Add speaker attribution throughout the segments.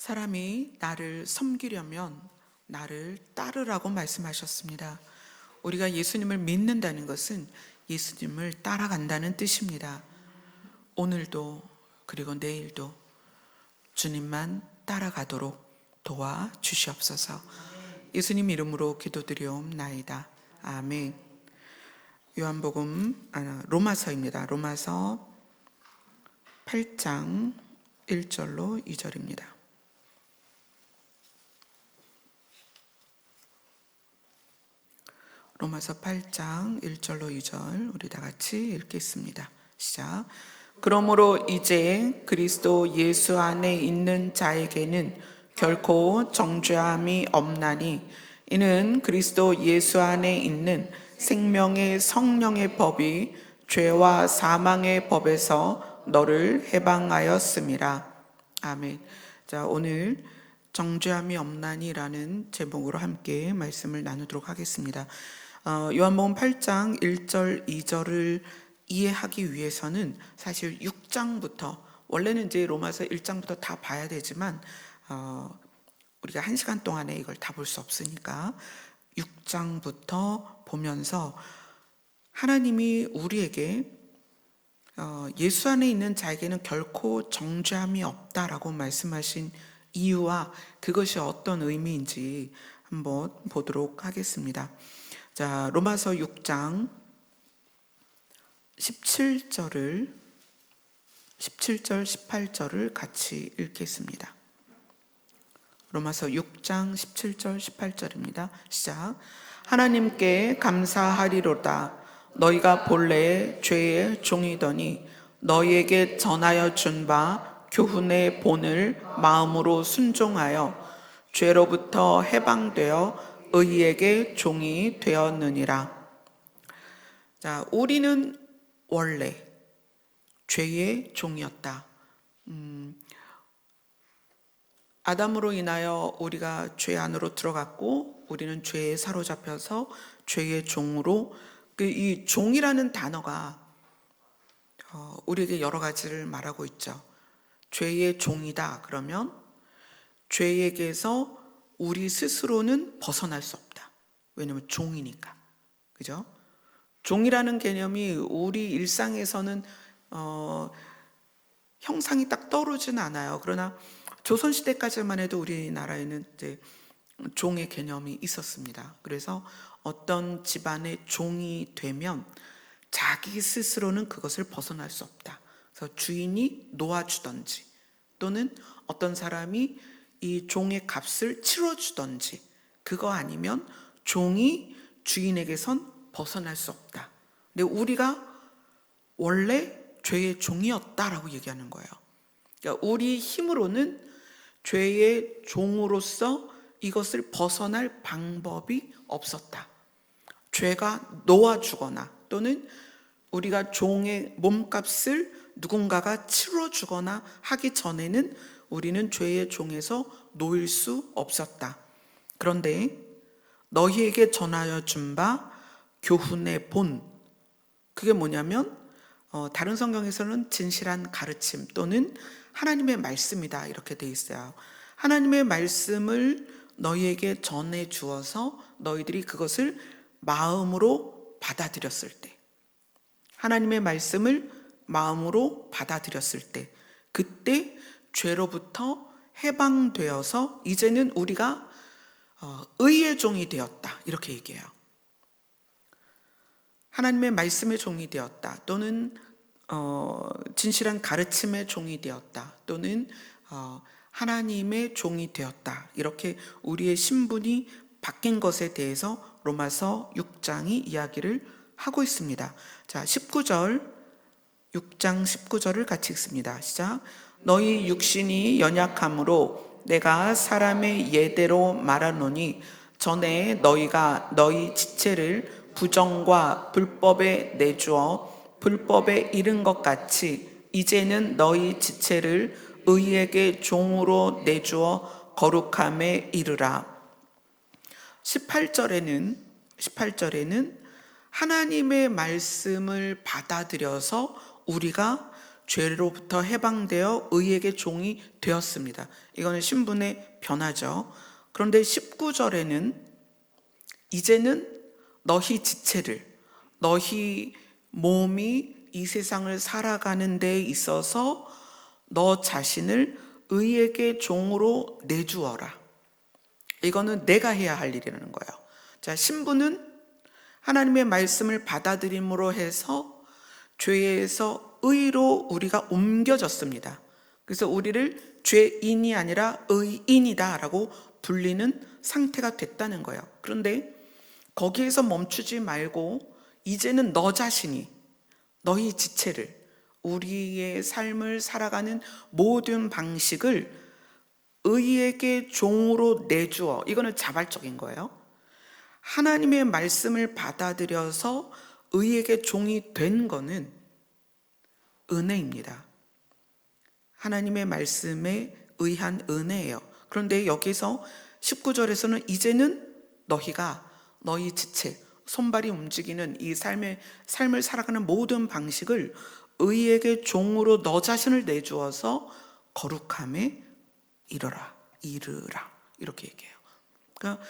Speaker 1: 사람이 나를 섬기려면 나를 따르라고 말씀하셨습니다. 우리가 예수님을 믿는다는 것은 예수님을 따라간다는 뜻입니다. 오늘도 그리고 내일도 주님만 따라가도록 도와주시옵소서. 예수님 이름으로 기도드리옵나이다. 아멘. 요한복음 로마서입니다. 로마서 8장 1절로 2절입니다. 로마서 8장 1절로 2절 우리 다 같이 읽겠습니다. 시작. 그러므로 이제 그리스도 예수 안에 있는 자에게는 결코 정죄함이 없나니 이는 그리스도 예수 안에 있는 생명의 성령의 법이 죄와 사망의 법에서 너를 해방하였음이라. 아멘. 자, 오늘 정죄함이 없나니라는 제목으로 함께 말씀을 나누도록 하겠습니다. 요한복음 8장 1절 2절을 이해하기 위해서는 사실 6장부터, 원래는 이제 로마서 1장부터 다 봐야 되지만 우리가 1시간 동안에 이걸 다 볼 수 없으니까 6장부터 보면서 하나님이 우리에게 예수 안에 있는 자에게는 결코 정죄함이 없다라고 말씀하신 이유와 그것이 어떤 의미인지 한번 보도록 하겠습니다. 자, 로마서 6장 17절, 18절을 같이 읽겠습니다. 로마서 6장 17절, 18절입니다. 시작. 하나님께 감사하리로다. 너희가 본래 죄의 종이더니 너희에게 전하여 준 바 교훈의 본을 마음으로 순종하여 죄로부터 해방되어 의에게 종이 되었느니라. 자, 우리는 원래 죄의 종이었다. 아담으로 인하여 우리가 죄 안으로 들어갔고 우리는 죄에 사로잡혀서 죄의 종으로, 이 종이라는 단어가 우리에게 여러 가지를 말하고 있죠. 죄의 종이다 그러면 죄에게서 우리 스스로는 벗어날 수 없다. 왜냐하면 종이니까. 그죠? 종이라는 개념이 우리 일상에서는 형상이 딱 떠오르지는 않아요. 그러나 조선시대까지만 해도 우리나라에는 이제 종의 개념이 있었습니다. 그래서 어떤 집안의 종이 되면 자기 스스로는 그것을 벗어날 수 없다. 그래서 주인이 놓아주던지 또는 어떤 사람이 이 종의 값을 치러주던지, 그거 아니면 종이 주인에게선 벗어날 수 없다. 근데 우리가 원래 죄의 종이었다라고 얘기하는 거예요. 그러니까 우리 힘으로는 죄의 종으로서 이것을 벗어날 방법이 없었다. 죄가 놓아주거나 또는 우리가 종의 몸값을 누군가가 치러주거나 하기 전에는 우리는 죄의 종에서 놓일 수 없었다. 그런데 너희에게 전하여 준 바 교훈의 본, 그게 뭐냐면 다른 성경에서는 진실한 가르침 또는 하나님의 말씀이다 이렇게 돼 있어요. 하나님의 말씀을 너희에게 전해 주어서 너희들이 그것을 마음으로 받아들였을 때, 하나님의 말씀을 마음으로 받아들였을 때, 그때 죄로부터 해방되어서 이제는 우리가 의의 종이 되었다 이렇게 얘기해요. 하나님의 말씀의 종이 되었다 또는 진실한 가르침의 종이 되었다 또는 하나님의 종이 되었다, 이렇게 우리의 신분이 바뀐 것에 대해서 로마서 6장이 이야기를 하고 있습니다. 자, 19절, 6장 19절을 같이 읽습니다. 시작. 너희 육신이 연약함으로 내가 사람의 예대로 말하노니 전에 너희가 너희 지체를 부정과 불법에 내주어 불법에 이른 것 같이 이제는 너희 지체를 의에게 종으로 내주어 거룩함에 이르라. 18절에는 하나님의 말씀을 받아들여서 우리가 죄로부터 해방되어 의에게 종이 되었습니다. 이거는 신분의 변화죠. 그런데 19절에는 이제는 너희 지체를, 너희 몸이 이 세상을 살아가는 데 있어서 너 자신을 의에게 종으로 내주어라. 이거는 내가 해야 할 일이라는 거예요. 자, 신부는 하나님의 말씀을 받아들임으로 해서 죄에서 의로 우리가 옮겨졌습니다. 그래서 우리를 죄인이 아니라 의인이다 라고 불리는 상태가 됐다는 거예요. 그런데 거기에서 멈추지 말고 이제는 너 자신이, 너희 지체를, 우리의 삶을 살아가는 모든 방식을 의에게 종으로 내주어. 이거는 자발적인 거예요. 하나님의 말씀을 받아들여서 의에게 종이 된 거는 은혜입니다. 하나님의 말씀에 의한 은혜예요. 그런데 여기서 19절에서는 이제는 너희가 너희 지체, 손발이 움직이는 이 삶을 살아가는 모든 방식을 의에게 종으로 너 자신을 내주어서 거룩함에 이르라 이렇게 얘기해요. 그러니까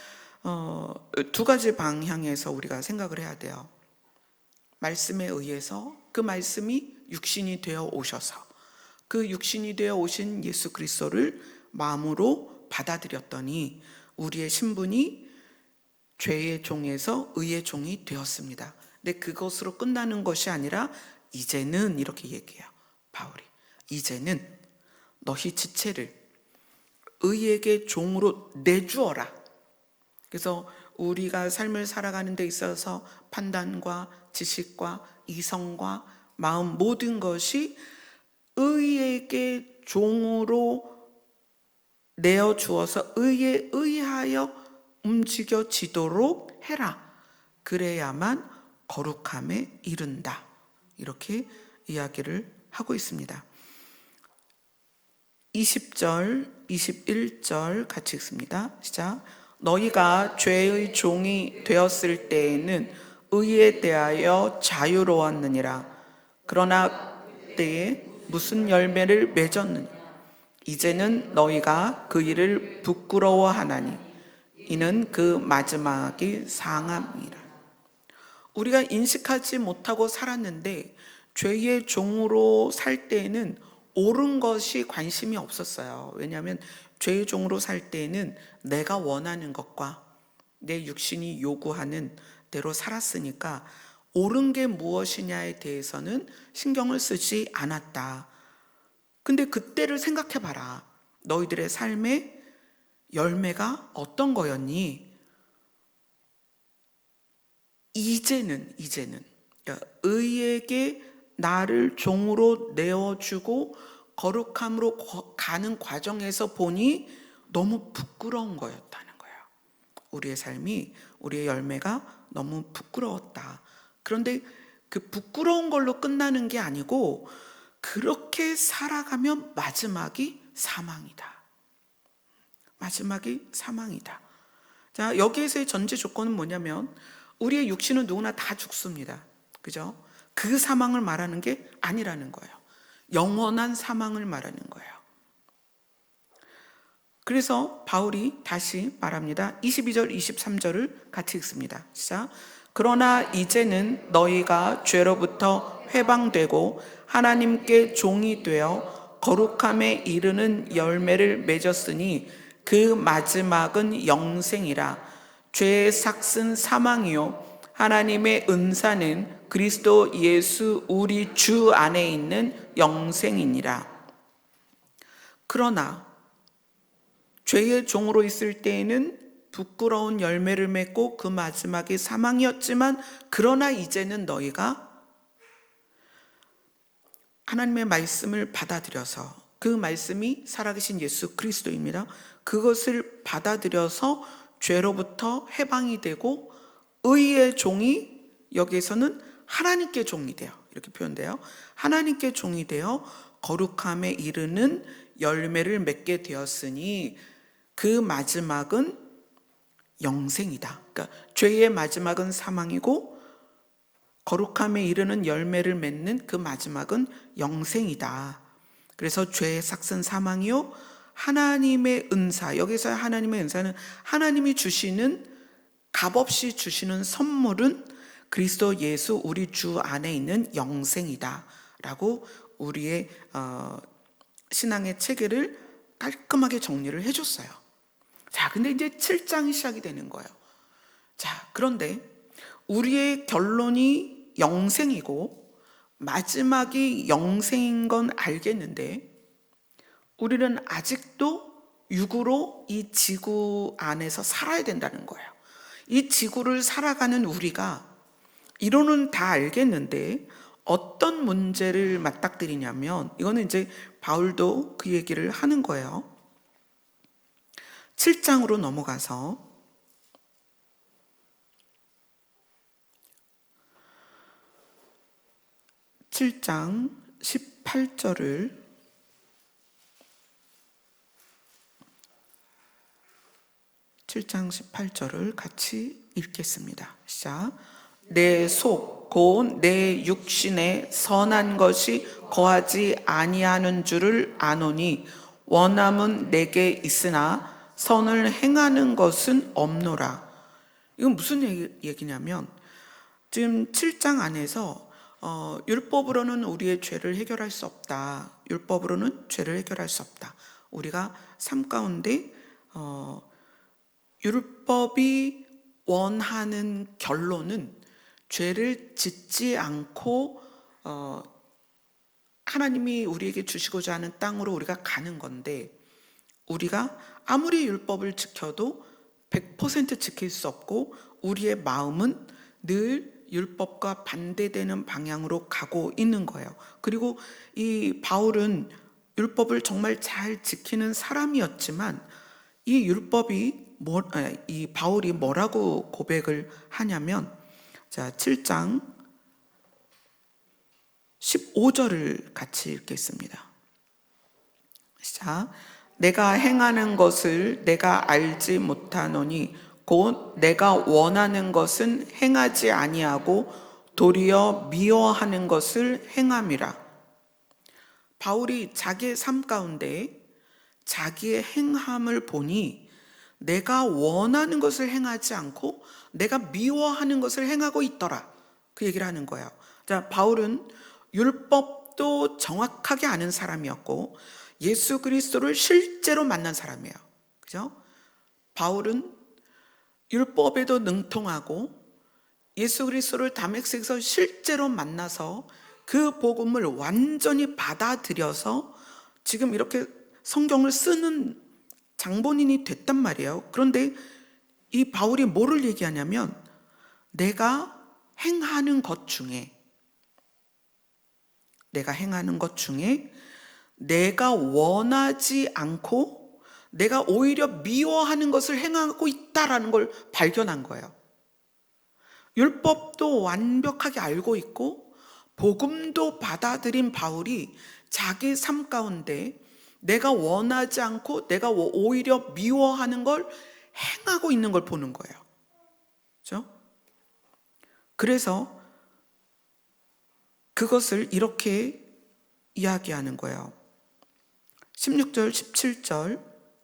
Speaker 1: 두 가지 방향에서 우리가 생각을 해야 돼요. 말씀에 의해서 그 말씀이 육신이 되어 오셔서 그 육신이 되어 오신 예수 그리스도를 마음으로 받아들였더니 우리의 신분이 죄의 종에서 의의 종이 되었습니다. 근데 그것으로 끝나는 것이 아니라 이제는 이렇게 얘기해요. 바울이 이제는 너희 지체를 의에게 종으로 내주어라. 그래서 우리가 삶을 살아가는 데 있어서 판단과 지식과 이성과 마음 모든 것이 의에게 종으로 내어주어서 의에 의하여 움직여지도록 해라. 그래야만 거룩함에 이른다. 이렇게 이야기를 하고 있습니다. 20절, 21절 같이 읽습니다. 시작. 너희가 죄의 종이 되었을 때에는 의에 대하여 자유로웠느니라. 그러나 그때에 무슨 열매를 맺었느냐. 이제는 너희가 그 일을 부끄러워하나니 이는 그 마지막이 상함이라. 우리가 인식하지 못하고 살았는데 죄의 종으로 살 때에는 옳은 것이 관심이 없었어요. 왜냐하면 죄의 종으로 살 때에는 내가 원하는 것과 내 육신이 요구하는 대로 살았으니까 옳은 게 무엇이냐에 대해서는 신경을 쓰지 않았다. 근데 그때를 생각해 봐라. 너희들의 삶의 열매가 어떤 거였니? 이제는 그러니까 의에게 나를 종으로 내어주고 거룩함으로 가는 과정에서 보니 너무 부끄러운 거였다는 거예요. 우리의 삶이, 우리의 열매가 너무 부끄러웠다. 그런데 그 부끄러운 걸로 끝나는 게 아니고 그렇게 살아가면 마지막이 사망이다. 마지막이 사망이다. 자, 여기에서의 전제 조건은 뭐냐면 우리의 육신은 누구나 다 죽습니다. 그죠? 그 사망을 말하는 게 아니라는 거예요. 영원한 사망을 말하는 거예요. 그래서 바울이 다시 말합니다. 22절, 23절을 같이 읽습니다. 시작. 그러나 이제는 너희가 죄로부터 해방되고 하나님께 종이 되어 거룩함에 이르는 열매를 맺었으니 그 마지막은 영생이라. 죄의 삭은 사망이요 하나님의 은사는 그리스도 예수 우리 주 안에 있는 영생이니라. 그러나 죄의 종으로 있을 때에는 부끄러운 열매를 맺고 그 마지막이 사망이었지만 그러나 이제는 너희가 하나님의 말씀을 받아들여서 그 말씀이 살아계신 예수 그리스도입니다. 그것을 받아들여서 죄로부터 해방이 되고 의의 종이 여기에서는 하나님께 종이 되어 이렇게 표현돼요. 하나님께 종이 되어 거룩함에 이르는 열매를 맺게 되었으니 그 마지막은 영생이다. 그러니까 죄의 마지막은 사망이고 거룩함에 이르는 열매를 맺는 그 마지막은 영생이다. 그래서 죄의 삭은 사망이요 하나님의 은사, 여기서 하나님의 은사는 하나님이 주시는, 값없이 주시는 선물은 그리스도 예수 우리 주 안에 있는 영생이다 라고 우리의 신앙의 체계를 깔끔하게 정리를 해줬어요. 자, 근데 이제 7장이 시작이 되는 거예요. 자, 그런데 우리의 결론이 영생이고 마지막이 영생인 건 알겠는데 우리는 아직도 육으로 이 지구 안에서 살아야 된다는 거예요. 이 지구를 살아가는 우리가 이론은 다 알겠는데 어떤 문제를 맞닥뜨리냐면, 이거는 이제 바울도 그 얘기를 하는 거예요. 7장으로 넘어가서 7장 18절을 같이 읽겠습니다. 시작. 내 속 곧 내 육신에 선한 것이 거하지 아니하는 줄을 아노니 원함은 내게 있으나 선을 행하는 것은 없노라. 이건 무슨 얘기냐면 지금 7장 안에서 율법으로는 우리의 죄를 해결할 수 없다. 율법으로는 죄를 해결할 수 없다. 우리가 삶 가운데 율법이 원하는 결론은 죄를 짓지 않고 하나님이 우리에게 주시고자 하는 땅으로 우리가 가는 건데, 우리가 아무리 율법을 지켜도 100% 지킬 수 없고 우리의 마음은 늘 율법과 반대되는 방향으로 가고 있는 거예요. 그리고 이 바울은 율법을 정말 잘 지키는 사람이었지만 이 이 바울이 뭐라고 고백을 하냐면, 자, 7장 15절을 같이 읽겠습니다. 자, 내가 행하는 것을 내가 알지 못하노니 곧 내가 원하는 것은 행하지 아니하고 도리어 미워하는 것을 행함이라. 바울이 자기의 삶 가운데 자기의 행함을 보니 내가 원하는 것을 행하지 않고 내가 미워하는 것을 행하고 있더라, 그 얘기를 하는 거예요. 자, 바울은 율법도 정확하게 아는 사람이었고 예수 그리스도를 실제로 만난 사람이에요. 그죠? 바울은 율법에도 능통하고 예수 그리스도를 다메섹에서 실제로 만나서 그 복음을 완전히 받아들여서 지금 이렇게 성경을 쓰는 장본인이 됐단 말이에요. 그런데 이 바울이 뭐를 얘기하냐면, 내가 행하는 것 중에 내가 원하지 않고 내가 오히려 미워하는 것을 행하고 있다라는 걸 발견한 거예요. 율법도 완벽하게 알고 있고 복음도 받아들인 바울이 자기 삶 가운데 내가 원하지 않고 내가 오히려 미워하는 걸 행하고 있는 걸 보는 거예요. 그렇죠? 그래서 그것을 이렇게 이야기하는 거예요. 16절, 17절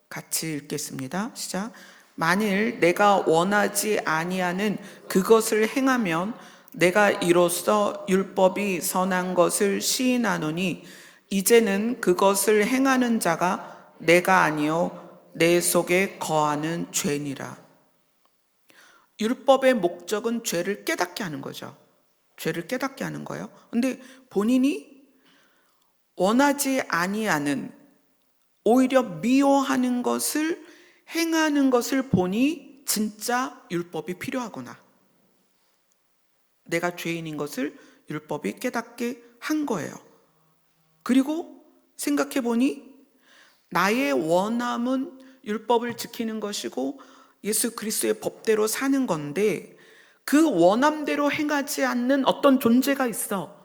Speaker 1: 같이 읽겠습니다. 시작. 만일 내가 원하지 아니하는 그것을 행하면 내가 이로써 율법이 선한 것을 시인하노니 이제는 그것을 행하는 자가 내가 아니요 내 속에 거하는 죄니라. 율법의 목적은 죄를 깨닫게 하는 거죠. 죄를 깨닫게 하는 거예요. 근데 본인이 원하지 아니하는, 오히려 미워하는 것을 행하는 것을 보니 진짜 율법이 필요하구나. 내가 죄인인 것을 율법이 깨닫게 한 거예요. 그리고 생각해 보니 나의 원함은 율법을 지키는 것이고 예수 그리스도의 법대로 사는 건데 그 원함대로 행하지 않는 어떤 존재가 있어.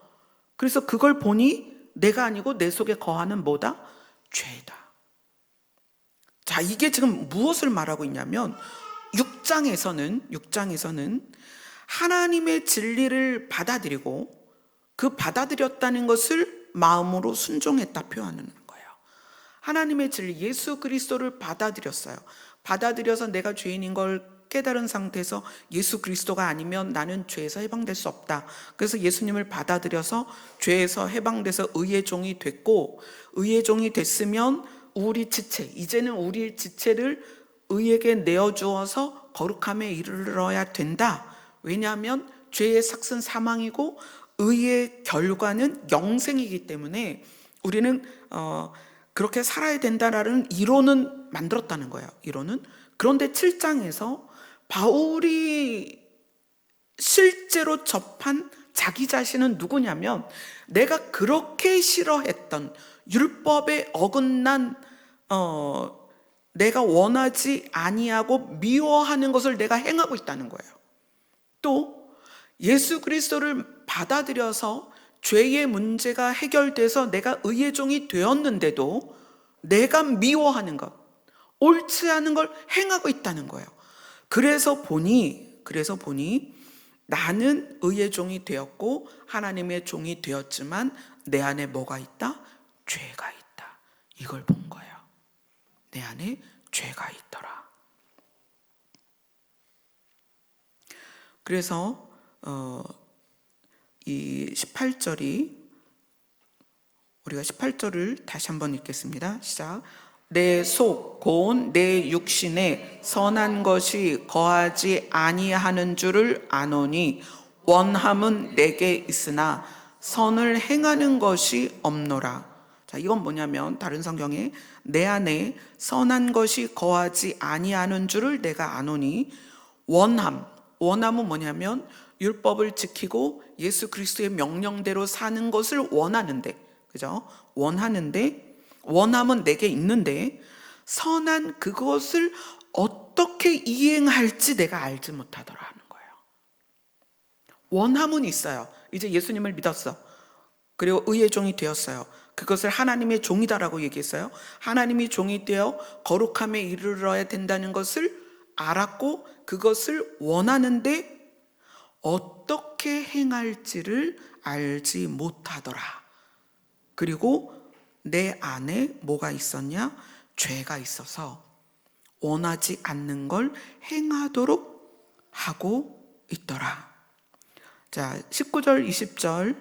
Speaker 1: 그래서 그걸 보니 내가 아니고 내 속에 거하는 뭐다? 죄다. 자, 이게 지금 무엇을 말하고 있냐면 6장에서는 하나님의 진리를 받아들이고 그 받아들였다는 것을 마음으로 순종했다 표현하는 거예요. 하나님의 진리, 예수 그리스도를 받아들였어요. 받아들여서 내가 죄인인 걸 깨달은 상태에서 예수 그리스도가 아니면 나는 죄에서 해방될 수 없다. 그래서 예수님을 받아들여서 죄에서 해방돼서 의의 종이 됐고, 의의 종이 됐으면 우리 지체, 이제는 우리 지체를 의에게 내어주어서 거룩함에 이르러야 된다. 왜냐하면 죄의 삭은 사망이고 의의 결과는 영생이기 때문에 우리는 그렇게 살아야 된다라는 이론은 만들었다는 거예요. 이론은. 그런데 7장에서 바울이 실제로 접한 자기 자신은 누구냐면, 내가 그렇게 싫어했던 율법에 어긋난 내가 원하지 아니하고 미워하는 것을 내가 행하고 있다는 거예요. 또 예수 그리스도를 받아들여서 죄의 문제가 해결돼서 내가 의의 종이 되었는데도 내가 미워하는 것, 옳지 않은 걸 행하고 있다는 거예요. 그래서 보니 나는 의의 종이 되었고 하나님의 종이 되었지만 내 안에 뭐가 있다? 죄가 있다. 이걸 본 거예요. 내 안에 죄가 있더라. 그래서 이 18절이, 우리가 18절을 다시 한번 읽겠습니다. 시작. 내 속 곧 내 육신에 선한 것이 거하지 아니하는 줄을 아노니 원함은 내게 있으나 선을 행하는 것이 없노라. 자, 이건 뭐냐면 다른 성경에 내 안에 선한 것이 거하지 아니하는 줄을 내가 아노니, 원함은 뭐냐면 율법을 지키고 예수 그리스도의 명령대로 사는 것을 원하는데, 그죠? 원함은 내게 있는데 선한 그것을 어떻게 이행할지 내가 알지 못하더라 하는 거예요. 원함은 있어요. 이제 예수님을 믿었어. 그리고 의의 종이 되었어요. 그것을 하나님의 종이다라고 얘기했어요. 하나님이 종이 되어 거룩함에 이르러야 된다는 것을 알았고 그것을 원하는데 어떻게 행할지를 알지 못하더라. 그리고 내 안에 뭐가 있었냐? 죄가 있어서 원하지 않는 걸 행하도록 하고 있더라. 자, 19절 20절,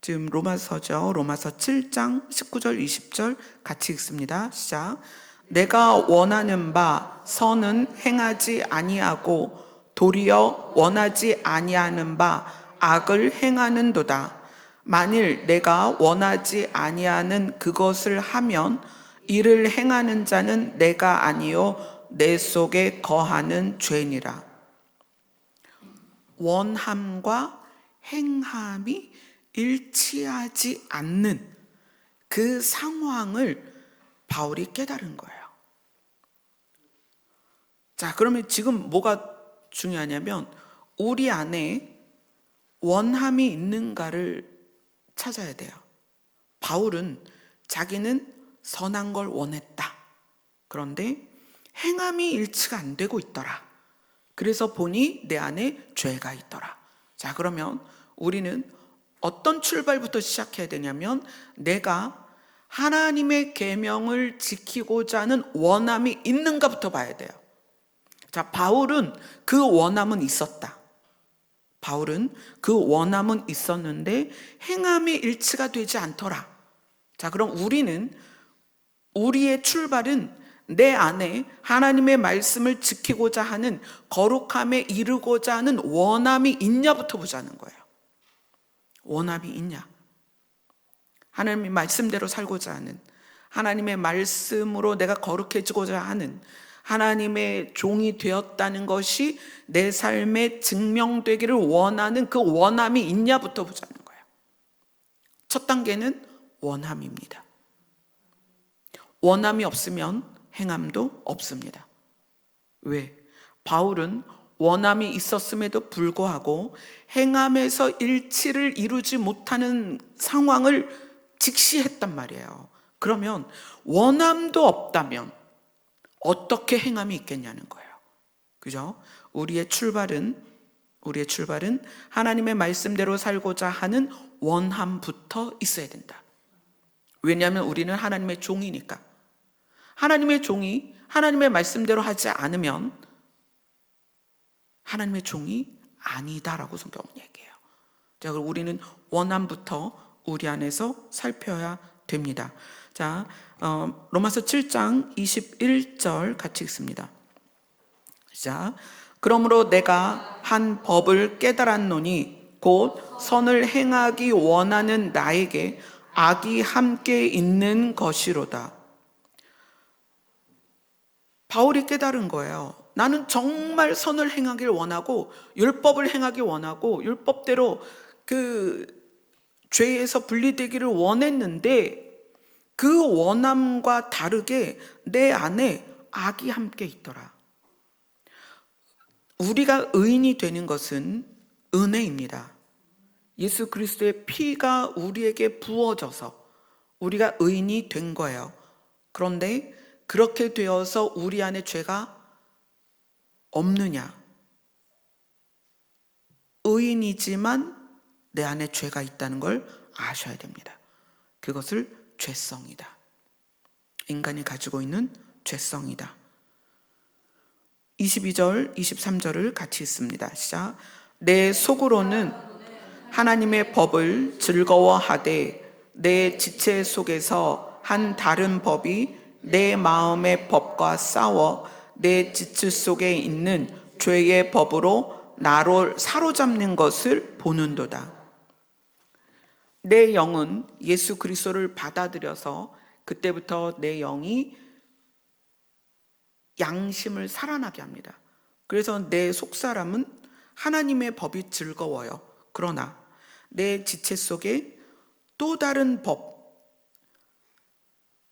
Speaker 1: 지금 로마서죠. 로마서 7장 19절 20절 같이 읽습니다. 시작. 내가 원하는 바 선은 행하지 아니하고 도리어 원하지 아니하는 바 악을 행하는도다. 만일 내가 원하지 아니하는 그것을 하면 이를 행하는 자는 내가 아니요 내 속에 거하는 죄니라. 원함과 행함이 일치하지 않는 그 상황을 바울이 깨달은 거예요. 자, 그러면 지금 뭐가 중요하냐면 우리 안에 원함이 있는가를 찾아야 돼요. 바울은 자기는 선한 걸 원했다. 그런데 행함이 일치가 안 되고 있더라. 그래서 보니 내 안에 죄가 있더라. 자, 그러면 우리는 어떤 출발부터 시작해야 되냐면 내가 하나님의 계명을 지키고자 하는 원함이 있는가부터 봐야 돼요. 자, 바울은 그 원함은 있었다. 바울은 그 원함은 있었는데 행함이 일치가 되지 않더라. 자, 그럼 우리의 출발은 내 안에 하나님의 말씀을 지키고자 하는 거룩함에 이르고자 하는 원함이 있냐부터 보자는 거예요. 원함이 있냐? 하나님의 말씀대로 살고자 하는, 하나님의 말씀으로 내가 거룩해지고자 하는, 하나님의 종이 되었다는 것이 내 삶에 증명되기를 원하는 그 원함이 있냐부터 보자는 거예요. 첫 단계는 원함입니다. 원함이 없으면 행함도 없습니다. 왜? 바울은 원함이 있었음에도 불구하고 행함에서 일치를 이루지 못하는 상황을 직시했단 말이에요. 그러면 원함도 없다면 어떻게 행함이 있겠냐는 거예요. 그죠? 우리의 출발은 우리의 출발은 하나님의 말씀대로 살고자 하는 원함부터 있어야 된다. 왜냐하면 우리는 하나님의 종이니까. 하나님의 종이 하나님의 말씀대로 하지 않으면 하나님의 종이 아니다라고 성경은 얘기해요. 자, 그럼 우리는 원함부터 우리 안에서 살펴야 됩니다. 자, 로마서 7장 21절 같이 읽습니다. 자, 그러므로 내가 한 법을 깨달았노니 곧 선을 행하기 원하는 나에게 악이 함께 있는 것이로다. 바울이 깨달은 거예요. 나는 정말 선을 행하길 원하고 율법을 행하기 원하고 율법대로 그 죄에서 분리되기를 원했는데 그 원함과 다르게 내 안에 악이 함께 있더라. 우리가 의인이 되는 것은 은혜입니다. 예수 그리스도의 피가 우리에게 부어져서 우리가 의인이 된 거예요. 그런데 그렇게 되어서 우리 안에 죄가 없느냐? 의인이지만 내 안에 죄가 있다는 걸 아셔야 됩니다. 그것을 죄성이다. 인간이 가지고 있는 죄성이다. 22절, 23절을 같이 읽습니다. 시작. 내 속으로는 하나님의 법을 즐거워하되 내 지체 속에서 한 다른 법이 내 마음의 법과 싸워 내 지체 속에 있는 죄의 법으로 나를 사로잡는 것을 보는도다. 내 영은 예수 그리스도를 받아들여서 그때부터 내 영이 양심을 살아나게 합니다. 그래서 내 속사람은 하나님의 법이 즐거워요. 그러나 내 지체 속에 또 다른 법,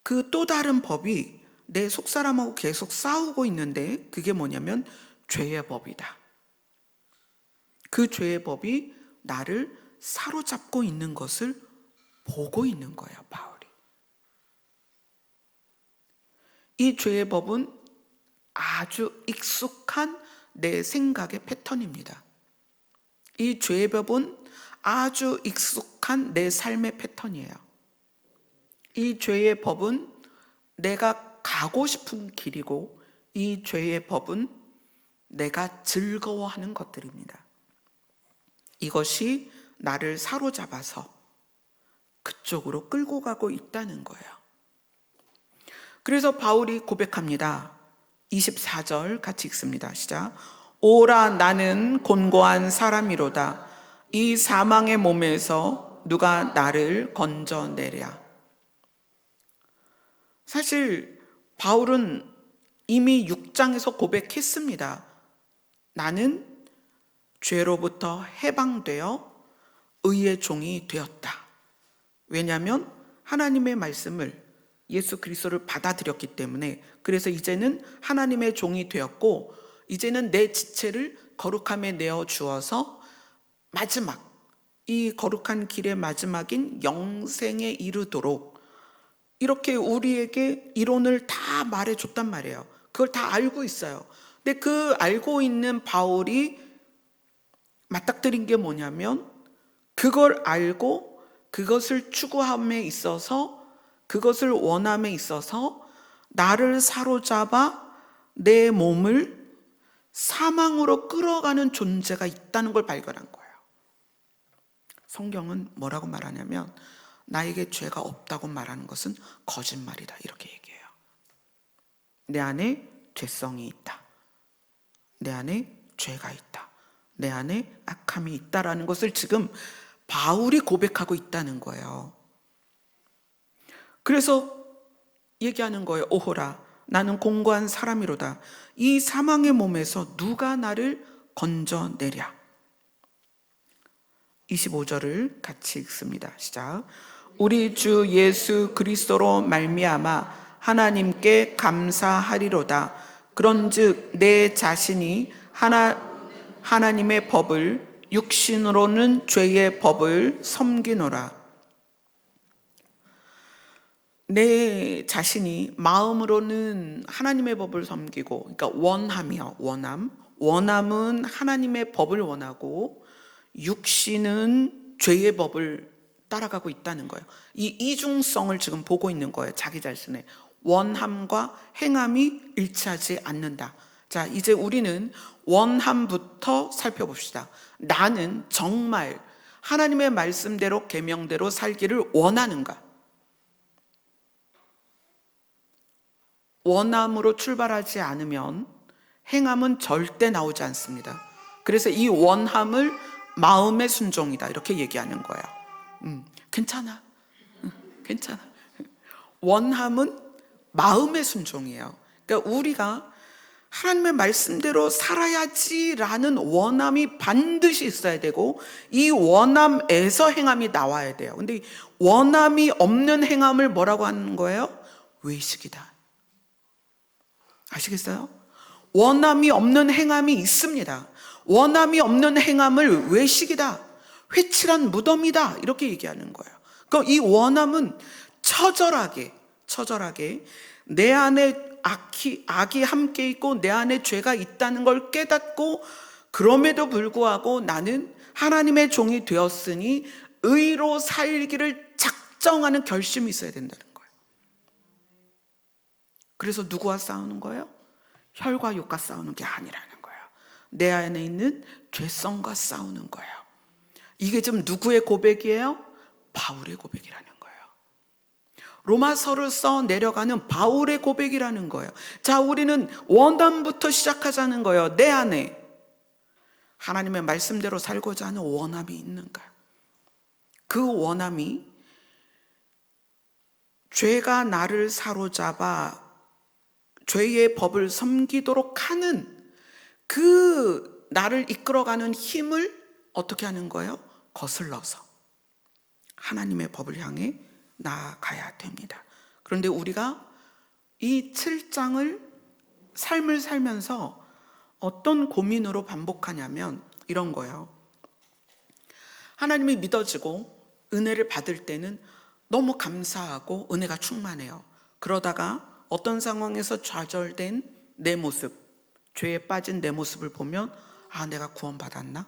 Speaker 1: 그 또 다른 법이 내 속사람하고 계속 싸우고 있는데 그게 뭐냐면 죄의 법이다. 그 죄의 법이 나를 사로잡고 있는 것을 보고 있는 거예요, 바울이. 이 죄의 법은 아주 익숙한 내 생각의 패턴입니다. 이 죄의 법은 아주 익숙한 내 삶의 패턴이에요. 이 죄의 법은 내가 가고 싶은 길이고 이 죄의 법은 내가 즐거워하는 것들입니다. 이것이 나를 사로잡아서 그쪽으로 끌고 가고 있다는 거예요. 그래서 바울이 고백합니다. 24절 같이 읽습니다. 시작. 오라 나는 곤고한 사람이로다. 이 사망의 몸에서 누가 나를 건져내랴. 사실 바울은 이미 6장에서 고백했습니다. 나는 죄로부터 해방되어 의의 종이 되었다. 왜냐하면 하나님의 말씀을 예수 그리스도를 받아들였기 때문에. 그래서 이제는 하나님의 종이 되었고 이제는 내 지체를 거룩함에 내어 주어서 마지막 이 거룩한 길의 마지막인 영생에 이르도록 이렇게 우리에게 이론을 다 말해줬단 말이에요. 그걸 다 알고 있어요. 근데 그 알고 있는 바울이 맞닥뜨린 게 뭐냐면 그걸 알고 그것을 추구함에 있어서 그것을 원함에 있어서 나를 사로잡아 내 몸을 사망으로 끌어가는 존재가 있다는 걸 발견한 거예요. 성경은 뭐라고 말하냐면 나에게 죄가 없다고 말하는 것은 거짓말이다 이렇게 얘기해요. 내 안에 죄성이 있다. 내 안에 죄가 있다. 내 안에 악함이 있다라는 것을 지금 바울이 고백하고 있다는 거예요. 그래서 얘기하는 거예요. 오호라 나는 공고한 사람이로다. 이 사망의 몸에서 누가 나를 건져내랴. 25절을 같이 읽습니다. 시작. 우리 주 예수 그리스도로 말미암아 하나님께 감사하리로다. 그런즉 내 자신이 하나님의 법을 육신으로는 죄의 법을 섬기노라. 내 자신이 마음으로는 하나님의 법을 섬기고, 그러니까 원함이요, 원함은 하나님의 법을 원하고 육신은 죄의 법을 따라가고 있다는 거예요. 이 이중성을 지금 보고 있는 거예요. 자기 자신의 원함과 행함이 일치하지 않는다. 자, 이제 우리는 원함부터 살펴봅시다. 나는 정말 하나님의 말씀대로 계명대로 살기를 원하는가? 원함으로 출발하지 않으면 행함은 절대 나오지 않습니다. 그래서 이 원함을 마음의 순종이다 이렇게 얘기하는 거예요. 괜찮아. 괜찮아. 원함은 마음의 순종이에요. 그러니까 우리가 하나님의 말씀대로 살아야지라는 원함이 반드시 있어야 되고, 이 원함에서 행함이 나와야 돼요. 근데 원함이 없는 행함을 뭐라고 하는 거예요? 외식이다. 아시겠어요? 원함이 없는 행함이 있습니다. 원함이 없는 행함을 외식이다, 회칠한 무덤이다 이렇게 얘기하는 거예요. 그러니까 이 원함은 처절하게 내 안에 악이 함께 있고 내 안에 죄가 있다는 걸 깨닫고, 그럼에도 불구하고 나는 하나님의 종이 되었으니 의로 살기를 작정하는 결심이 있어야 된다는 거예요. 그래서 누구와 싸우는 거예요? 혈과 육과 싸우는 게 아니라는 거예요. 내 안에 있는 죄성과 싸우는 거예요. 이게 지금 누구의 고백이에요? 바울의 고백이라는 거예요. 로마서를 써 내려가는 바울의 고백이라는 거예요. 자, 우리는 원함부터 시작하자는 거예요. 내 안에 하나님의 말씀대로 살고자 하는 원함이 있는가? 그 원함이 죄가 나를 사로잡아 죄의 법을 섬기도록 하는 그 나를 이끌어가는 힘을 어떻게 하는 거예요? 거슬러서 하나님의 법을 향해 나아가야 됩니다. 그런데 우리가 이 7장을 삶을 살면서 어떤 고민으로 반복하냐면 이런 거예요. 하나님이 믿어지고 은혜를 받을 때는 너무 감사하고 은혜가 충만해요. 그러다가 어떤 상황에서 좌절된 내 모습, 죄에 빠진 내 모습을 보면 내가 구원받았나?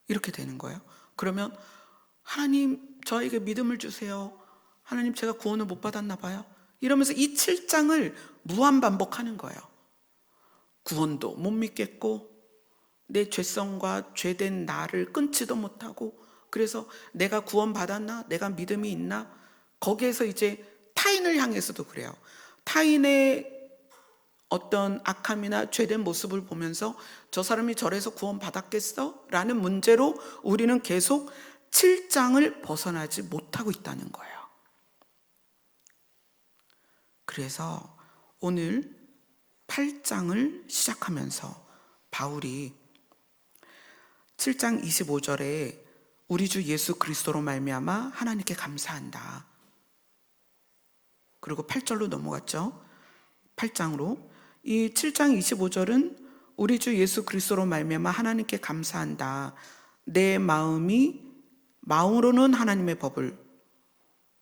Speaker 1: 이렇게 되는 거예요. 그러면 하나님 저에게 믿음을 주세요. 하나님 제가 구원을 못 받았나 봐요. 이러면서 이 7장을 무한반복하는 거예요. 구원도 못 믿겠고 내 죄성과 죄된 나를 끊지도 못하고, 그래서 내가 구원받았나? 내가 믿음이 있나? 거기에서 이제 타인을 향해서도 그래요. 타인의 어떤 악함이나 죄된 모습을 보면서 저 사람이 저래서 구원받았겠어? 라는 문제로 우리는 계속 7장을 벗어나지 못하고 있다는 거예요. 그래서 오늘 8장을 시작하면서 바울이 7장 25절에 우리 주 예수 그리스도로 말미암아 하나님께 감사한다. 그리고 8절로 넘어갔죠. 8장으로. 이 7장 25절은 우리 주 예수 그리스도로 말미암아 하나님께 감사한다. 내 마음으로는 하나님의 법을,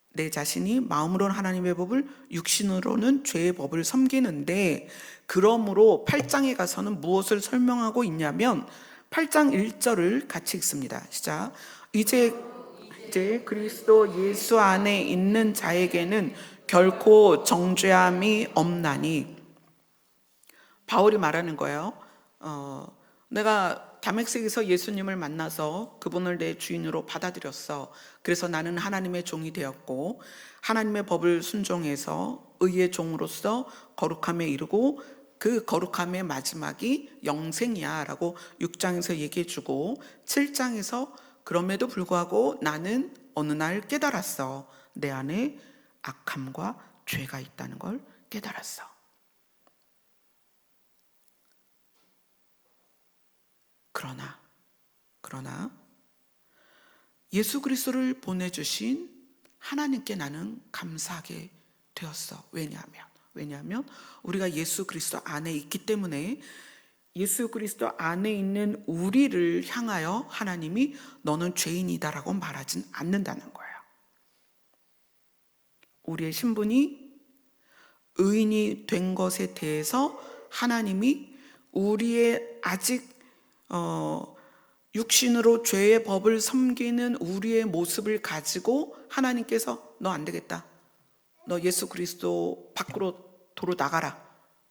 Speaker 1: 내 자신이 마음으로는 하나님의 법을, 육신으로는 죄의 법을 섬기는데, 그러므로 8장에 가서는 무엇을 설명하고 있냐면 8장 1절을 같이 읽습니다. 시작. 이제 그리스도 예수 안에 있는 자에게는 결코 정죄함이 없나니. 바울이 말하는 거예요. 내가 다메섹에서 예수님을 만나서 그분을 내 주인으로 받아들였어. 그래서 나는 하나님의 종이 되었고 하나님의 법을 순종해서 의의 종으로서 거룩함에 이르고 그 거룩함의 마지막이 영생이야 라고 6장에서 얘기해주고, 7장에서 그럼에도 불구하고 나는 어느 날 깨달았어. 내 안에 악함과 죄가 있다는 걸 깨달았어. 그러나 예수 그리스도를 보내주신 하나님께 나는 감사하게 되었어. 왜냐하면 우리가 예수 그리스도 안에 있기 때문에 예수 그리스도 안에 있는 우리를 향하여 하나님이 너는 죄인이다라고 말하진 않는다는 거예요. 우리의 신분이 의인이 된 것에 대해서 하나님이 우리의 아직 육신으로 죄의 법을 섬기는 우리의 모습을 가지고 하나님께서 너 안 되겠다, 너 예수 그리스도 밖으로 도로 나가라,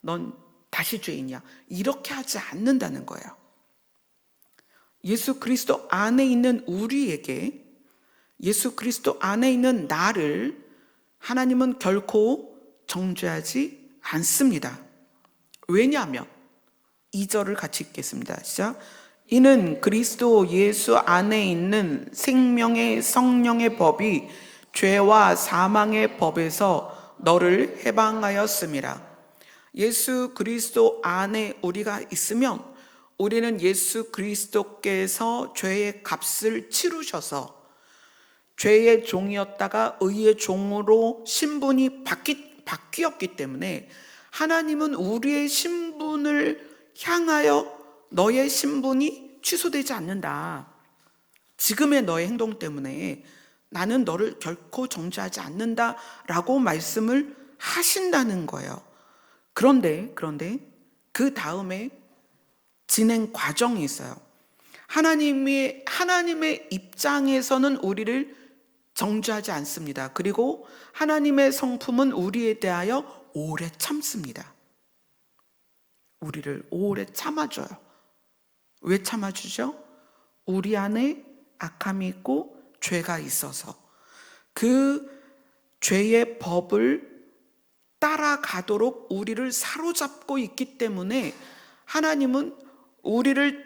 Speaker 1: 넌 다시 죄인이야, 이렇게 하지 않는다는 거예요. 예수 그리스도 안에 있는 우리에게, 예수 그리스도 안에 있는 나를 하나님은 결코 정죄하지 않습니다. 왜냐하면 2절을 같이 읽겠습니다. 시작. 이는 그리스도 예수 안에 있는 생명의 성령의 법이 죄와 사망의 법에서 너를 해방하였음이라. 예수 그리스도 안에 우리가 있으면 우리는 예수 그리스도께서 죄의 값을 치르셔서 죄의 종이었다가 의의 종으로 신분이 바뀌었기 때문에 하나님은 우리의 신분을 향하여 너의 신분이 취소되지 않는다, 지금의 너의 행동 때문에 나는 너를 결코 정죄하지 않는다 라고 말씀을 하신다는 거예요. 그런데 그 다음에 진행 과정이 있어요. 하나님의 입장에서는 우리를 정죄하지 않습니다. 그리고 하나님의 성품은 우리에 대하여 오래 참습니다. 우리를 오래 참아줘요. 왜 참아주죠? 우리 안에 악함이 있고 죄가 있어서 그 죄의 법을 따라가도록 우리를 사로잡고 있기 때문에 하나님은 우리를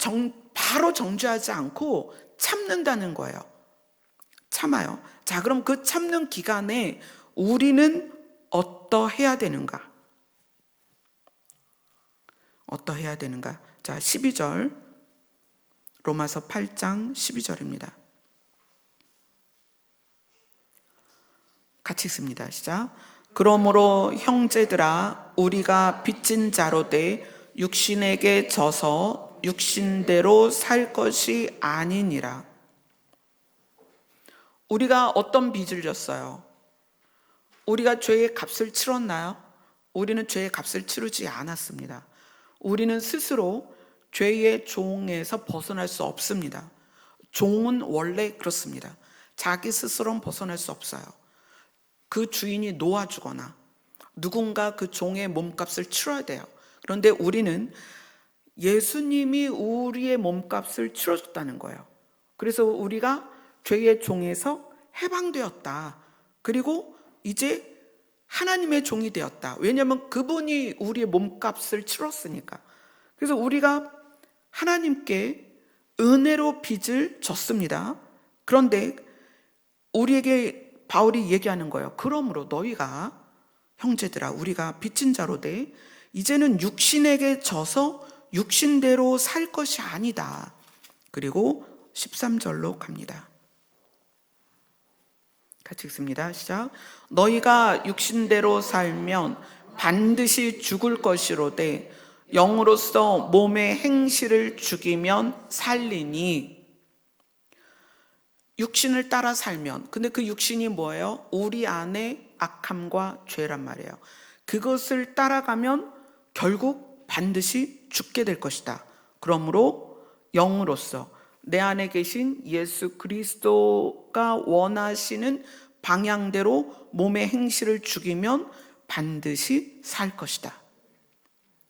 Speaker 1: 바로 정죄하지 않고 참는다는 거예요. 참아요. 자, 그럼 그 참는 기간에 우리는 어떠해야 되는가? 어떠해야 되는가? 자, 12절, 로마서 8장 12절입니다. 같이 읽습니다. 시작. 그러므로 형제들아, 우리가 빚진 자로 돼 육신에게 져서 육신대로 살 것이 아니니라. 우리가 어떤 빚을 졌어요? 우리가 죄의 값을 치렀나요? 우리는 죄의 값을 치르지 않았습니다. 우리는 스스로 죄의 종에서 벗어날 수 없습니다. 종은 원래 그렇습니다. 자기 스스로는 벗어날 수 없어요. 그 주인이 놓아주거나 누군가 그 종의 몸값을 치러야 돼요. 그런데 우리는 예수님이 우리의 몸값을 치러줬다는 거예요. 그래서 우리가 죄의 종에서 해방되었다. 그리고 이제 하나님의 종이 되었다. 왜냐하면 그분이 우리의 몸값을 치렀으니까. 그래서 우리가 하나님께 은혜로 빚을 졌습니다. 그런데 우리에게 바울이 얘기하는 거예요. 그러므로 너희가, 형제들아, 우리가 빚진 자로 돼 이제는 육신에게 져서 육신대로 살 것이 아니다. 그리고 13절로 갑니다. 같이 읽습니다. 시작. 너희가 육신대로 살면 반드시 죽을 것이로되 영으로서 몸의 행실을 죽이면 살리니. 육신을 따라 살면, 근데 그 육신이 뭐예요? 우리 안에 악함과 죄란 말이에요. 그것을 따라가면 결국 반드시 죽게 될 것이다. 그러므로 영으로서 내 안에 계신 예수 그리스도가 원하시는 방향대로 몸의 행실을 죽이면 반드시 살 것이다.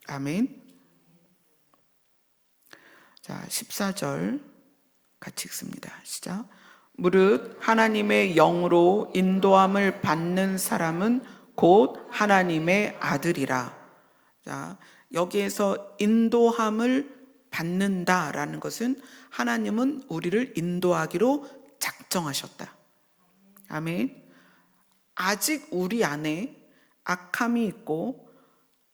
Speaker 1: 아멘. 자, 14절 같이 읽습니다. 시작. 무릇 하나님의 영으로 인도함을 받는 사람은 곧 하나님의 아들이라. 자, 여기에서 인도함을 받는다라는 것은 하나님은 우리를 인도하기로 작정하셨다. 아멘. 아직 우리 안에 악함이 있고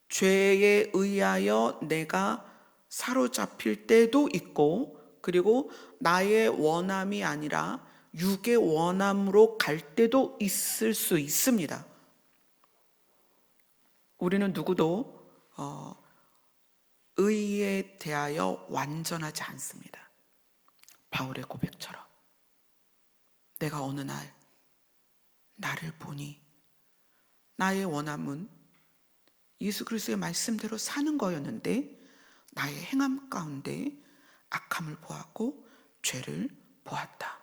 Speaker 1: 죄에 의하여 내가 사로잡힐 때도 있고, 그리고 나의 원함이 아니라 육의 원함으로 갈 때도 있을 수 있습니다. 우리는 누구도 의에 대하여 완전하지 않습니다. 바울의 고백처럼 내가 어느 날 나를 보니 나의 원함은 예수 그리스도의 말씀대로 사는 거였는데 나의 행함 가운데 악함을 보았고 죄를 보았다.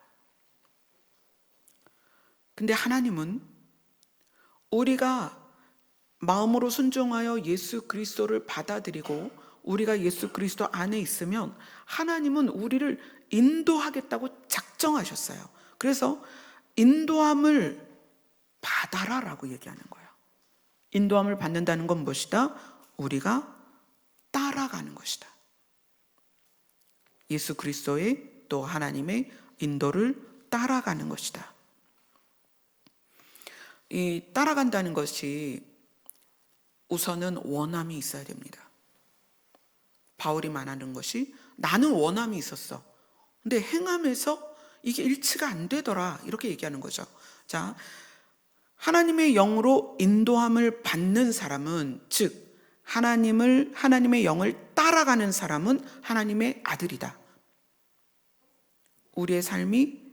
Speaker 1: 근데 하나님은 우리가 마음으로 순종하여 예수 그리스도를 받아들이고 우리가 예수 그리스도 안에 있으면 하나님은 우리를 인도하겠다고 작정하셨어요. 그래서 인도함을 받아라라고 얘기하는 거예요. 인도함을 받는다는 건 무엇이다? 우리가 따라가는 것이다. 예수 그리스도의 또 하나님의 인도를 따라가는 것이다. 이 따라간다는 것이 우선은 원함이 있어야 됩니다. 바울이 말하는 것이 나는 원함이 있었어. 근데 행함에서 이게 일치가 안 되더라. 이렇게 얘기하는 거죠. 자, 하나님의 영으로 인도함을 받는 사람은, 즉 하나님의 영을 따라가는 사람은 하나님의 아들이다. 우리의 삶이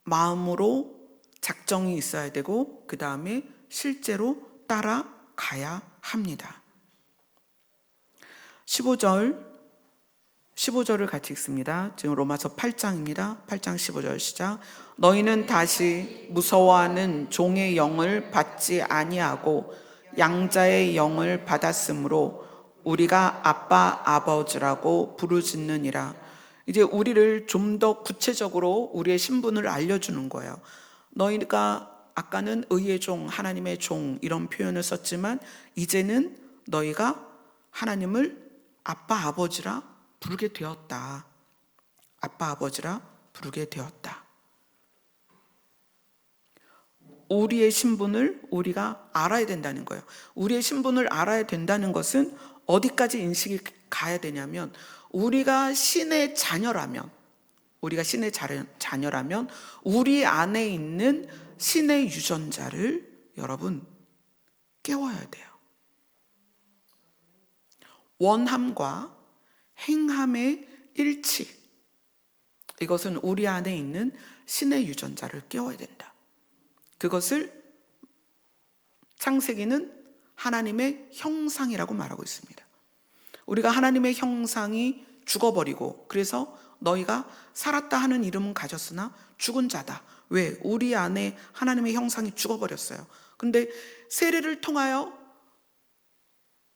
Speaker 1: 마음으로 작정이 있어야 되고 그 다음에 실제로 따라가야 합니다. 15절을 같이 읽습니다. 지금 로마서 8장입니다. 8장 15절 시작. 너희는 다시 무서워하는 종의 영을 받지 아니하고 양자의 영을 받았으므로 우리가 아빠 아버지라고 부르짖느니라. 이제 우리를 좀 더 구체적으로 우리의 신분을 알려주는 거예요. 너희가 아까는 의의 종, 하나님의 종 이런 표현을 썼지만 이제는 너희가 하나님을 아빠 아버지라 부르게 되었다. 아빠 아버지라 부르게 되었다. 우리의 신분을 우리가 알아야 된다는 거예요. 우리의 신분을 알아야 된다는 것은 어디까지 인식이 가야 되냐면 우리가 신의 자녀라면 우리 안에 있는 신의 유전자를 여러분 깨워야 돼요. 원함과 행함의 일치, 이것은 우리 안에 있는 신의 유전자를 깨워야 된다. 그것을 창세기는 하나님의 형상이라고 말하고 있습니다. 우리가 하나님의 형상이 죽어버리고 그래서 너희가 살았다 하는 이름은 가졌으나 죽은 자다. 왜? 우리 안에 하나님의 형상이 죽어버렸어요. 근데 세례를 통하여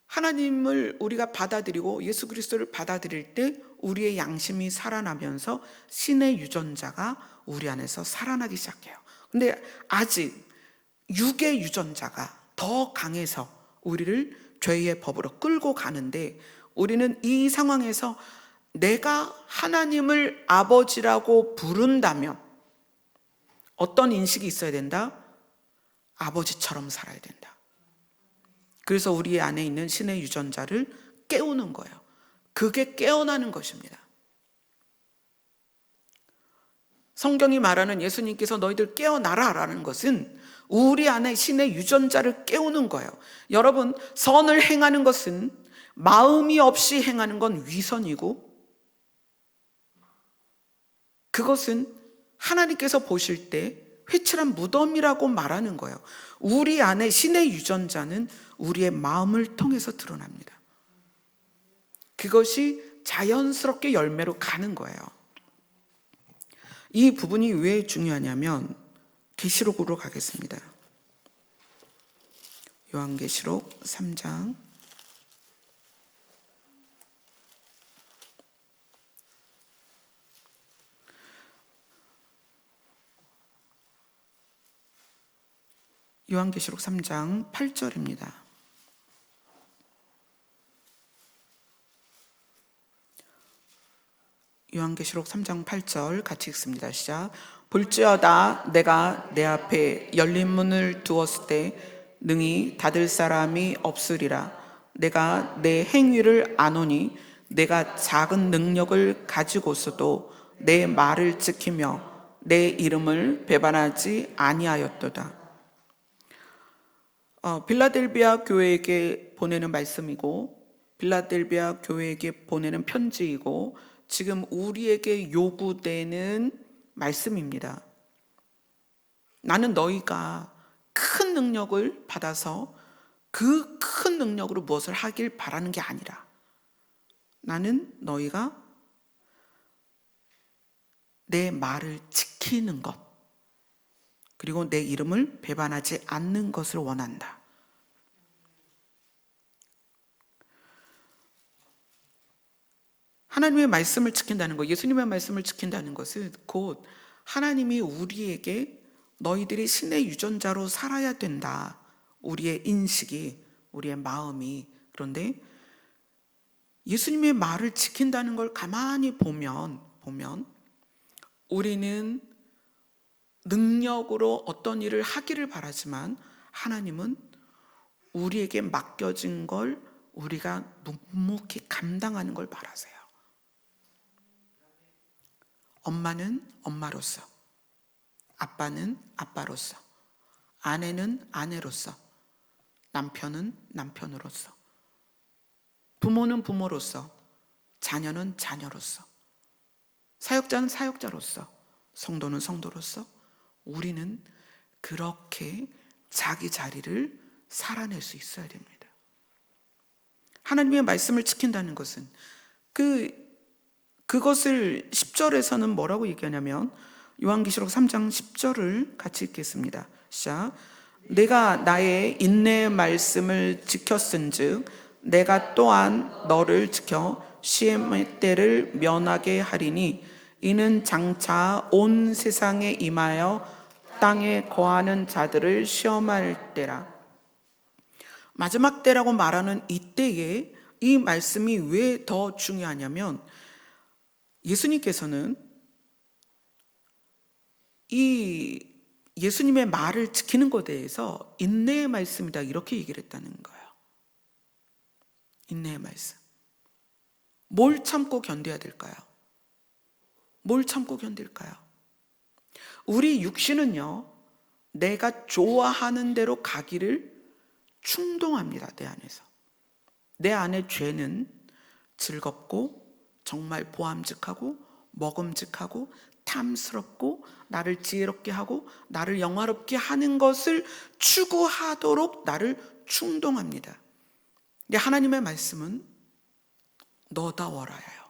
Speaker 1: 하나님을 우리가 받아들이고 예수 그리스도를 받아들일 때 우리의 양심이 살아나면서 신의 유전자가 우리 안에서 살아나기 시작해요. 근데 아직 육의 유전자가 더 강해서 우리를 죄의 법으로 끌고 가는데 우리는 이 상황에서 내가 하나님을 아버지라고 부른다면 어떤 인식이 있어야 된다? 아버지처럼 살아야 된다. 그래서 우리 안에 있는 신의 유전자를 깨우는 거예요. 그게 깨어나는 것입니다. 성경이 말하는 예수님께서 너희들 깨어나라라는 것은 우리 안에 신의 유전자를 깨우는 거예요. 여러분, 선을 행하는 것은 마음이 없이 행하는 건 위선이고 그것은 하나님께서 보실 때 회칠한 무덤이라고 말하는 거예요. 우리 안에 신의 유전자는 우리의 마음을 통해서 드러납니다. 그것이 자연스럽게 열매로 가는 거예요. 이 부분이 왜 중요하냐면 계시록으로 가겠습니다. 요한계시록 3장 요한계시록 3장 8절입니다. 요한계시록 3장 8절 같이 읽습니다. 시작. 볼지어다 내가 내 앞에 열린 문을 두었을 때 능히 닫을 사람이 없으리라. 내가 내 행위를 아노니 내가 작은 능력을 가지고서도 내 말을 지키며 내 이름을 배반하지 아니하였도다. 빌라델비아 교회에게 보내는 말씀이고 빌라델비아 교회에게 보내는 편지이고 지금 우리에게 요구되는 말씀입니다. 나는 너희가 큰 능력을 받아서 그 큰 능력으로 무엇을 하길 바라는 게 아니라, 나는 너희가 내 말을 지키는 것, 그리고 내 이름을 배반하지 않는 것을 원한다. 하나님의 말씀을 지킨다는 것, 예수님의 말씀을 지킨다는 것은 곧 하나님이 우리에게 너희들이 신의 유전자로 살아야 된다, 우리의 인식이, 우리의 마음이. 그런데 예수님의 말을 지킨다는 걸 가만히 보면 우리는 능력으로 어떤 일을 하기를 바라지만, 하나님은 우리에게 맡겨진 걸 우리가 묵묵히 감당하는 걸 바라세요. 엄마는 엄마로서, 아빠는 아빠로서, 아내는 아내로서, 남편은 남편으로서, 부모는 부모로서, 자녀는 자녀로서, 사역자는 사역자로서, 성도는 성도로서, 우리는 그렇게 자기 자리를 살아낼 수 있어야 됩니다. 하나님의 말씀을 지킨다는 것은 그것을 10절에서는 뭐라고 얘기하냐면, 요한계시록 3장 10절을 같이 읽겠습니다. 시작. 내가 나의 인내의 말씀을 지켰은즉 내가 또한 너를 지켜 시험의 때를 면하게 하리니 이는 장차 온 세상에 임하여 땅에 거하는 자들을 시험할 때라. 마지막 때라고 말하는 이때에 이 말씀이 왜 더 중요하냐면, 예수님께서는 이 예수님의 말을 지키는 것에 대해서 인내의 말씀이다, 이렇게 얘기를 했다는 거예요. 인내의 말씀. 뭘 참고 견뎌야 될까요? 뭘 참고 견딜까요? 우리 육신은요, 내가 좋아하는 대로 가기를 충동합니다. 내 안에서. 내 안의 죄는 즐겁고 정말 보암직하고 먹음직하고 탐스럽고 나를 지혜롭게 하고 나를 영화롭게 하는 것을 추구하도록 나를 충동합니다. 근데 하나님의 말씀은 너다워라예요.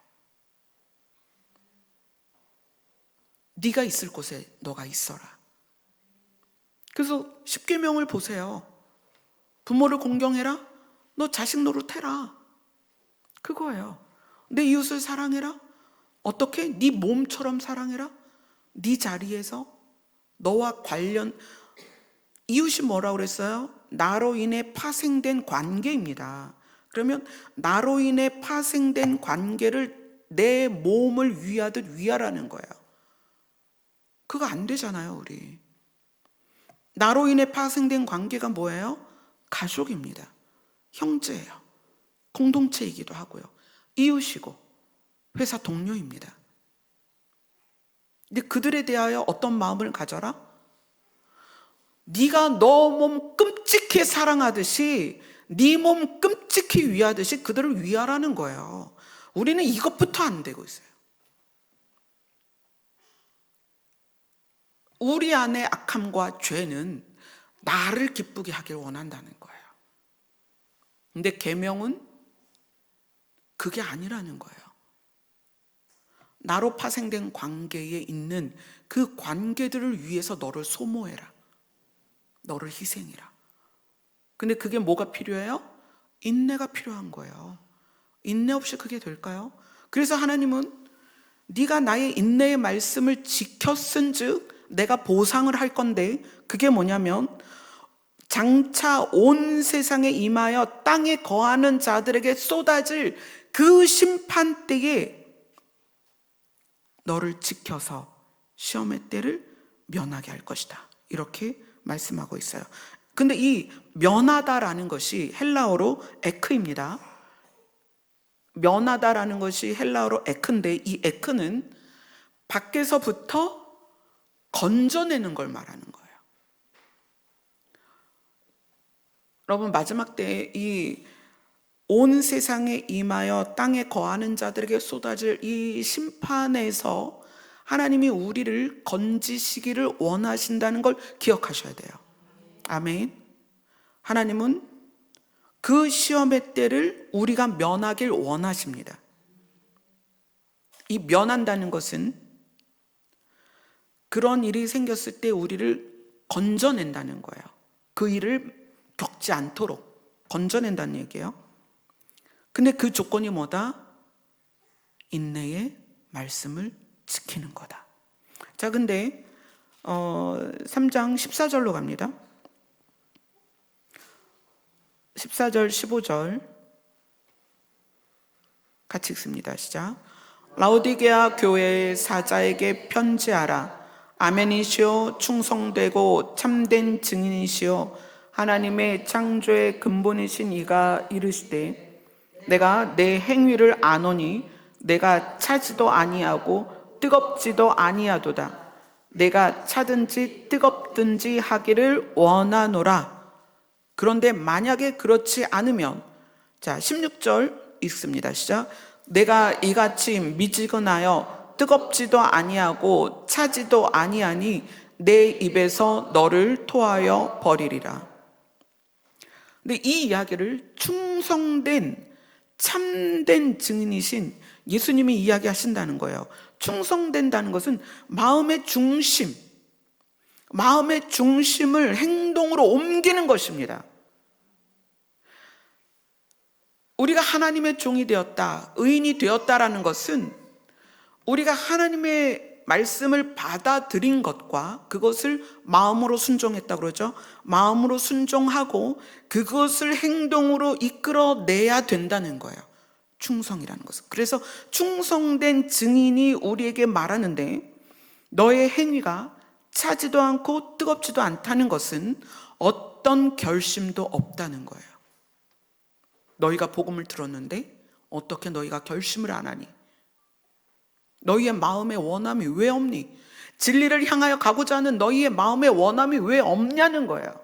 Speaker 1: 네가 있을 곳에 너가 있어라. 그래서 십계명을 보세요. 부모를 공경해라, 너 자식 노릇해라, 그거예요. 내 이웃을 사랑해라. 어떻게? 네 몸처럼 사랑해라. 네 자리에서 너와 관련, 이웃이 뭐라고 그랬어요? 나로 인해 파생된 관계입니다. 그러면 나로 인해 파생된 관계를 내 몸을 위하듯 위하라는 거예요. 그거 안 되잖아요, 우리. 나로 인해 파생된 관계가 뭐예요? 가족입니다. 형제예요. 공동체이기도 하고요. 이웃이고 회사 동료입니다. 근데 그들에 대하여 어떤 마음을 가져라? 네가 너 몸 끔찍히 사랑하듯이, 네 몸 끔찍히 위하듯이 그들을 위하라는 거예요. 우리는 이것부터 안 되고 있어요. 우리 안의 악함과 죄는 나를 기쁘게 하길 원한다는 거예요. 근데 계명은 그게 아니라는 거예요. 나로 파생된 관계에 있는 그 관계들을 위해서 너를 소모해라. 너를 희생해라. 근데 그게 뭐가 필요해요? 인내가 필요한 거예요. 인내 없이 그게 될까요? 그래서 하나님은 네가 나의 인내의 말씀을 지켰은즉 내가 보상을 할 건데, 그게 뭐냐면 장차 온 세상에 임하여 땅에 거하는 자들에게 쏟아질 그 심판 때에 너를 지켜서 시험의 때를 면하게 할 것이다, 이렇게 말씀하고 있어요. 근데 이 면하다라는 것이 헬라어로 에크입니다. 면하다라는 것이 헬라어로 에크인데, 이 에크는 밖에서부터 건져내는 걸 말하는 거예요. 여러분, 마지막 때에 이 온 세상에 임하여 땅에 거하는 자들에게 쏟아질 이 심판에서 하나님이 우리를 건지시기를 원하신다는 걸 기억하셔야 돼요. 아멘. 하나님은 그 시험의 때를 우리가 면하길 원하십니다. 이 면한다는 것은 그런 일이 생겼을 때 우리를 건져낸다는 거예요. 그 일을 겪지 않도록 건져낸다는 얘기예요. 근데 그 조건이 뭐다? 인내의 말씀을 지키는 거다. 자, 근데 3장 14절로 갑니다. 14절 15절 같이 읽습니다. 시작. 라오디게아 교회의 사자에게 편지하라. 아멘이시오, 충성되고 참된 증인이시오, 하나님의 창조의 근본이신 이가 이르시되 내가 내 행위를 아노니 내가 차지도 아니하고 뜨겁지도 아니하도다. 내가 차든지 뜨겁든지 하기를 원하노라. 그런데 만약에 그렇지 않으면, 자 16절 읽습니다. 시작. 내가 이같이 미지근하여 뜨겁지도 아니하고 차지도 아니하니 내 입에서 너를 토하여 버리리라. 근데 이 이야기를 충성된 참된 증인이신 예수님이 이야기하신다는 거예요. 충성된다는 것은 마음의 중심을 행동으로 옮기는 것입니다. 우리가 하나님의 종이 되었다, 의인이 되었다라는 것은 우리가 하나님의 말씀을 받아들인 것과 그것을 마음으로 순종했다 그러죠. 마음으로 순종하고 그것을 행동으로 이끌어내야 된다는 거예요. 충성이라는 것은. 그래서 충성된 증인이 우리에게 말하는데 너의 행위가 차지도 않고 뜨겁지도 않다는 것은 어떤 결심도 없다는 거예요. 너희가 복음을 들었는데 어떻게 너희가 결심을 안 하니? 너희의 마음의 원함이 왜 없니? 진리를 향하여 가고자 하는 너희의 마음의 원함이 왜 없냐는 거예요.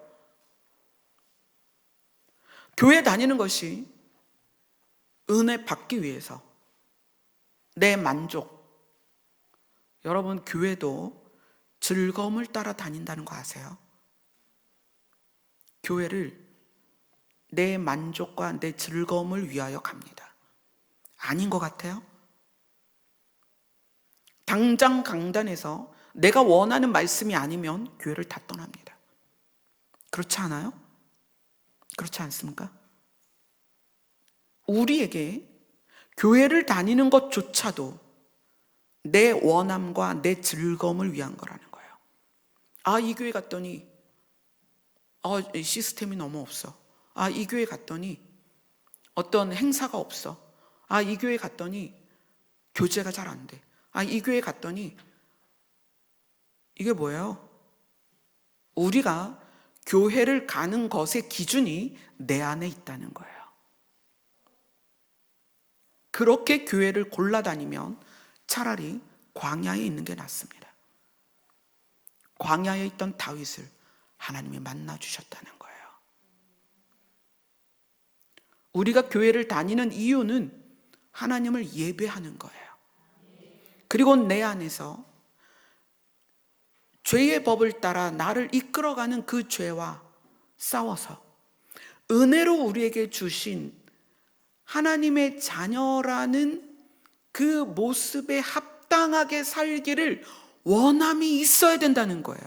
Speaker 1: 교회 다니는 것이 은혜 받기 위해서, 내 만족. 여러분, 교회도 즐거움을 따라 다닌다는 거 아세요? 교회를 내 만족과 내 즐거움을 위하여 갑니다. 아닌 것 같아요? 당장 강단에서 내가 원하는 말씀이 아니면 교회를 다 떠납니다. 그렇지 않아요? 그렇지 않습니까? 우리에게 교회를 다니는 것조차도 내 원함과 내 즐거움을 위한 거라는 거예요. 아, 이 교회 갔더니 시스템이 너무 없어. 아, 이 교회 갔더니 어떤 행사가 없어. 아, 이 교회 갔더니 교제가 잘 안 돼. 아, 이 교회 갔더니, 이게 뭐예요? 우리가 교회를 가는 것의 기준이 내 안에 있다는 거예요. 그렇게 교회를 골라다니면 차라리 광야에 있는 게 낫습니다. 광야에 있던 다윗을 하나님이 만나주셨다는 거예요. 우리가 교회를 다니는 이유는 하나님을 예배하는 거예요. 그리고 내 안에서 죄의 법을 따라 나를 이끌어가는 그 죄와 싸워서 은혜로 우리에게 주신 하나님의 자녀라는 그 모습에 합당하게 살기를 원함이 있어야 된다는 거예요.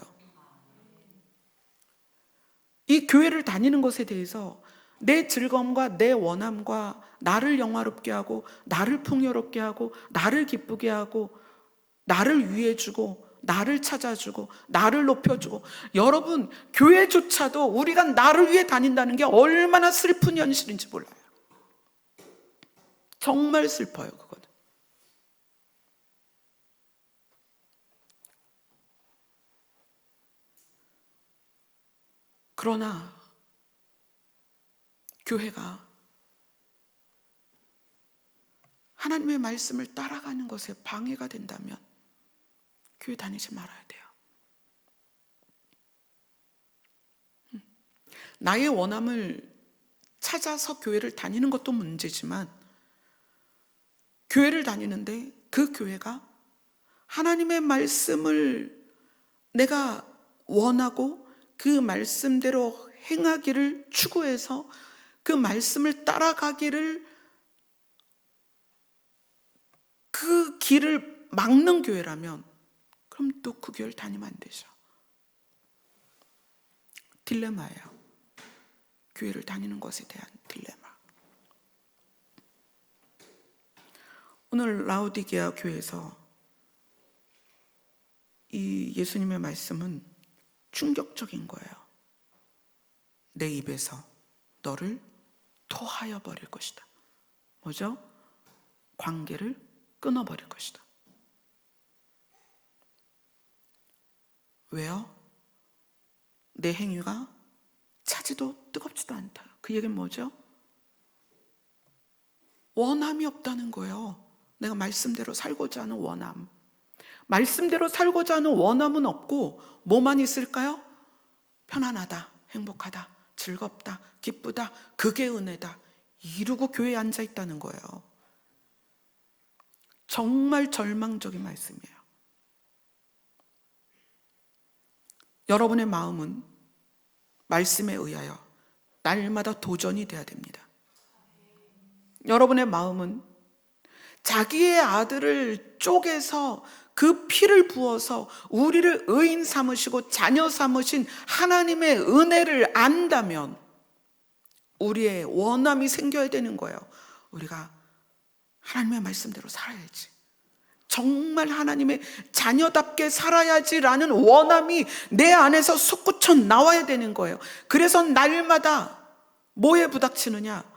Speaker 1: 이 교회를 다니는 것에 대해서 내 즐거움과 내 원함과 나를 영화롭게 하고 나를 풍요롭게 하고 나를 기쁘게 하고 나를 위해주고 나를 찾아주고 나를 높여주고, 여러분, 교회조차도 우리가 나를 위해 다닌다는 게 얼마나 슬픈 현실인지 몰라요. 정말 슬퍼요, 그거는. 그러나 교회가 하나님의 말씀을 따라가는 것에 방해가 된다면 교회 다니지 말아야 돼요. 나의 원함을 찾아서 교회를 다니는 것도 문제지만, 교회를 다니는데 그 교회가 하나님의 말씀을 내가 원하고 그 말씀대로 행하기를 추구해서 그 말씀을 따라가기를, 그 길을 막는 교회라면 그럼 또 그 교회를 다니면 안 되죠. 딜레마예요. 교회를 다니는 것에 대한 딜레마. 오늘 라오디게아 교회에서 이 예수님의 말씀은 충격적인 거예요. 내 입에서 너를 토하여 버릴 것이다. 뭐죠? 관계를 끊어버릴 것이다. 왜요? 내 행위가 차지도 뜨겁지도 않다. 그 얘기는 뭐죠? 원함이 없다는 거예요. 내가 말씀대로 살고자 하는 원함. 말씀대로 살고자 하는 원함은 없고 뭐만 있을까요? 편안하다, 행복하다, 즐겁다, 기쁘다, 그게 은혜다, 이루고 교회에 앉아 있다는 거예요. 정말 절망적인 말씀이에요. 여러분의 마음은 말씀에 의하여 날마다 도전이 돼야 됩니다. 여러분의 마음은 자기의 아들을 쪼개서 그 피를 부어서 우리를 의인 삼으시고 자녀 삼으신 하나님의 은혜를 안다면 우리의 원함이 생겨야 되는 거예요. 우리가 하나님의 말씀대로 살아야지, 정말 하나님의 자녀답게 살아야지라는 원함이 내 안에서 솟구쳐 나와야 되는 거예요. 그래서 날마다 뭐에 부닥치느냐?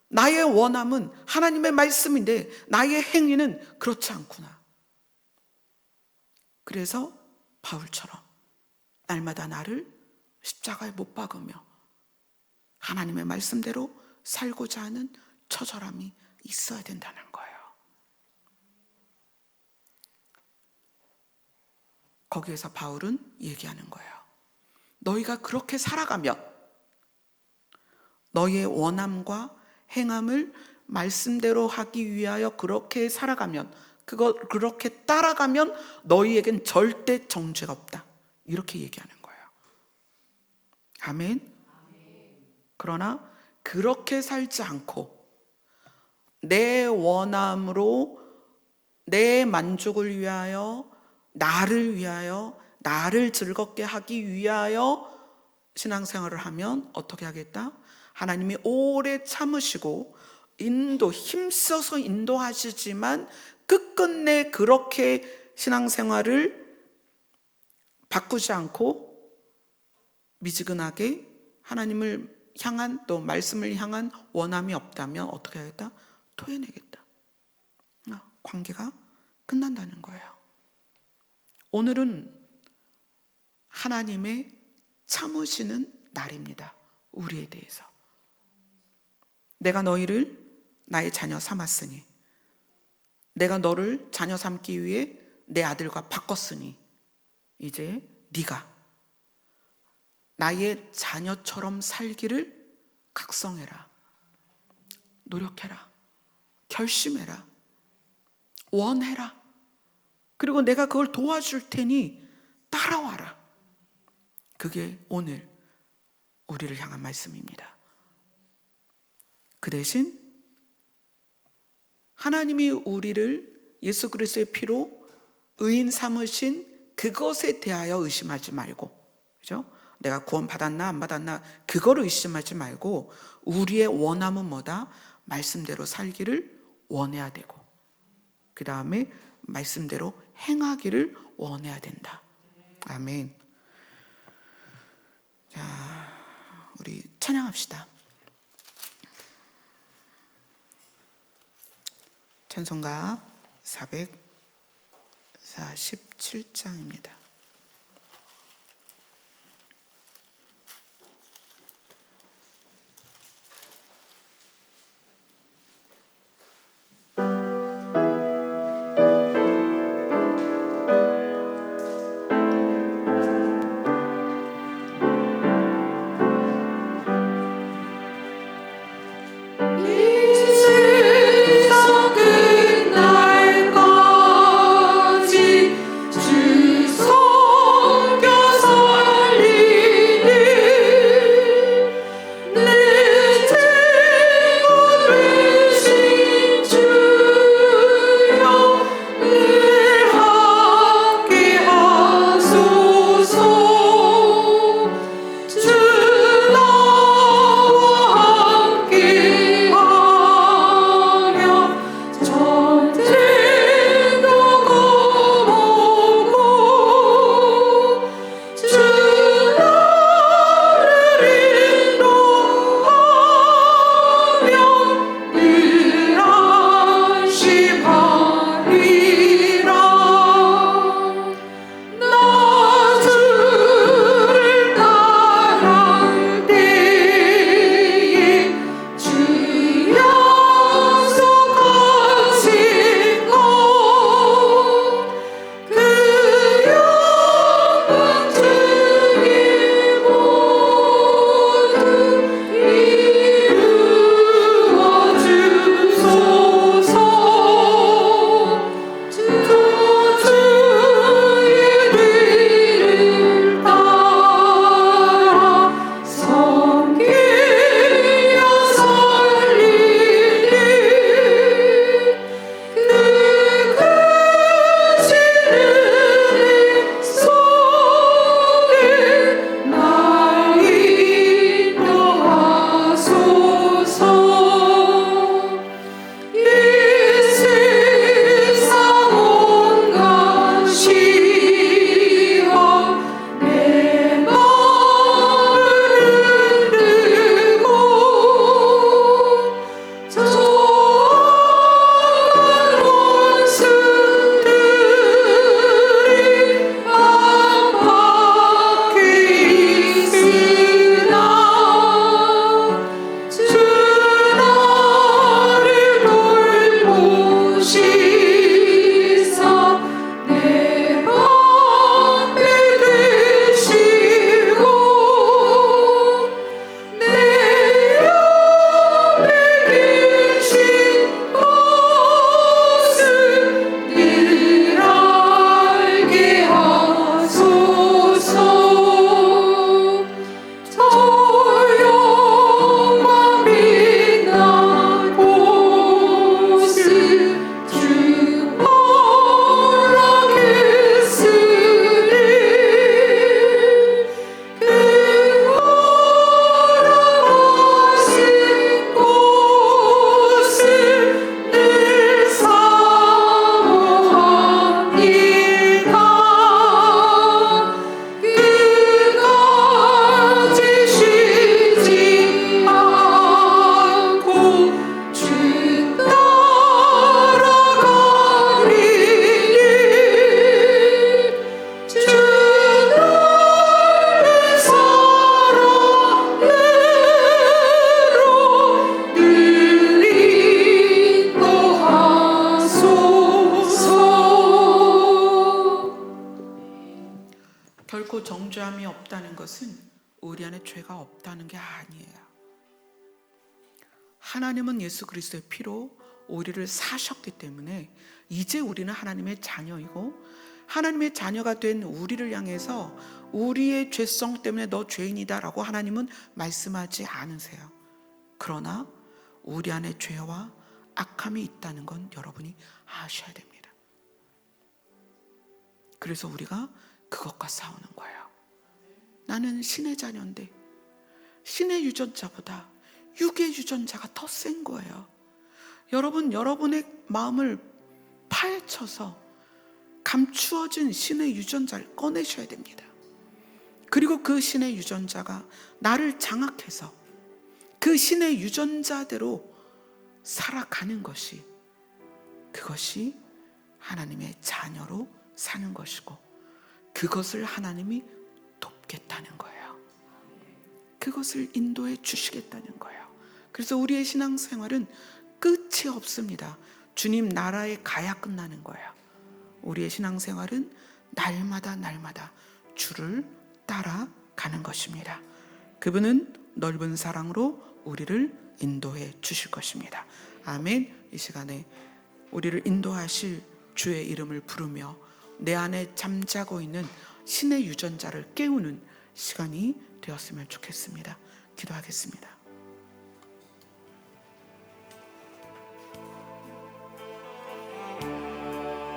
Speaker 1: 나의 원함은 하나님의 말씀인데 나의 행위는 그렇지 않구나. 그래서 바울처럼 날마다 나를 십자가에 못 박으며 하나님의 말씀대로 살고자 하는 처절함이 있어야 된다는 거예요. 거기에서 바울은 얘기하는 거예요. 너희가 그렇게 살아가면, 너희의 원함과 행함을 말씀대로 하기 위하여 그렇게 살아가면, 그렇게 따라가면 너희에겐 절대 정죄가 없다. 이렇게 얘기하는 거예요. 아멘. 그러나 그렇게 살지 않고 내 원함으로 내 만족을 위하여, 나를 위하여, 나를 즐겁게 하기 위하여 신앙생활을 하면 어떻게 하겠다? 하나님이 오래 참으시고 힘써서 인도하시지만 끝끝내 그렇게 신앙생활을 바꾸지 않고 미지근하게 하나님을 향한, 또 말씀을 향한 원함이 없다면 어떻게 하겠다? 토해내겠다. 관계가 끝난다는 거예요. 오늘은 하나님의 참으시는 날입니다. 우리에 대해서. 내가 너희를 나의 자녀 삼았으니, 내가 너를 자녀 삼기 위해 내 아들과 바꿨으니 이제 네가 나의 자녀처럼 살기를 각성해라, 노력해라, 결심해라, 원해라. 그리고 내가 그걸 도와줄 테니 따라와라. 그게 오늘 우리를 향한 말씀입니다. 그 대신 하나님이 우리를 예수 그리스도의 피로 의인 삼으신 그것에 대하여 의심하지 말고, 그죠? 내가 구원 받았나 안 받았나 그거를 의심하지 말고 우리의 원함은 뭐다? 말씀대로 살기를 원해야 되고, 그 다음에 말씀대로 행하기를 원해야 된다. 아멘. 자, 우리 찬양합시다. 찬송가 447장입니다.
Speaker 2: 끝날 것이 주
Speaker 1: 결코 정죄함이 없다는 것은 우리 안에 죄가 없다는 게 아니에요. 하나님은 예수 그리스도의 피로 우리를 사셨기 때문에 이제 우리는 하나님의 자녀이고, 하나님의 자녀가 된 우리를 향해서 우리의 죄성 때문에 너 죄인이다 라고 하나님은 말씀하지 않으세요. 그러나 우리 안에 죄와 악함이 있다는 건 여러분이 아셔야 됩니다. 그래서 우리가 그것과 싸우는 거예요. 나는 신의 자녀인데 신의 유전자보다 육의 유전자가 더 센 거예요. 여러분, 여러분의 마음을 파헤쳐서 감추어진 신의 유전자를 꺼내셔야 됩니다. 그리고 그 신의 유전자가 나를 장악해서 그 신의 유전자대로 살아가는 것이, 그것이 하나님의 자녀로 사는 것이고, 그것을 하나님이 돕겠다는 거예요. 그것을 인도해 주시겠다는 거예요. 그래서 우리의 신앙생활은 끝이 없습니다. 주님 나라에 가야 끝나는 거예요. 우리의 신앙생활은 날마다 주를 따라가는 것입니다. 그분은 넓은 사랑으로 우리를 인도해 주실 것입니다. 아멘. 이 시간에 우리를 인도하실 주의 이름을 부르며 내 안에 잠자고 있는 신의 유전자를 깨우는 시간이 되었으면 좋겠습니다. 기도하겠습니다.